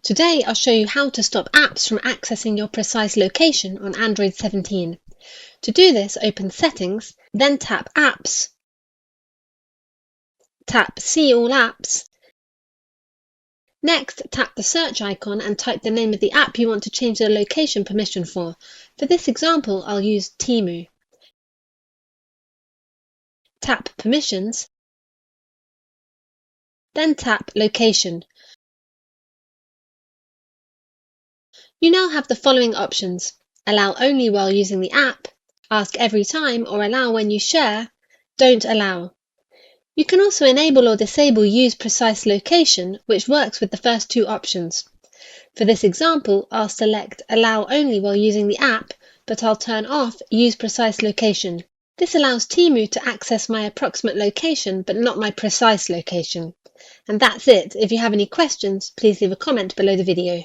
Today I'll show you how to stop apps from accessing your precise location on Android 17. To do this, open Settings, then tap Apps, tap See All Apps. Next, tap the search icon and type the name of the app you want to change the location permission for. For this example, I'll use Temu. Tap Permissions, then tap Location. You now have the following options: allow only while using the app, ask every time or allow when you share, don't allow. You can also enable or disable Use Precise Location, which works with the first two options. For this example, I'll select Allow only while using the app, but I'll turn off Use Precise Location. This allows Temu to access my approximate location, but not my precise location. And that's it. If you have any questions, please leave a comment below the video.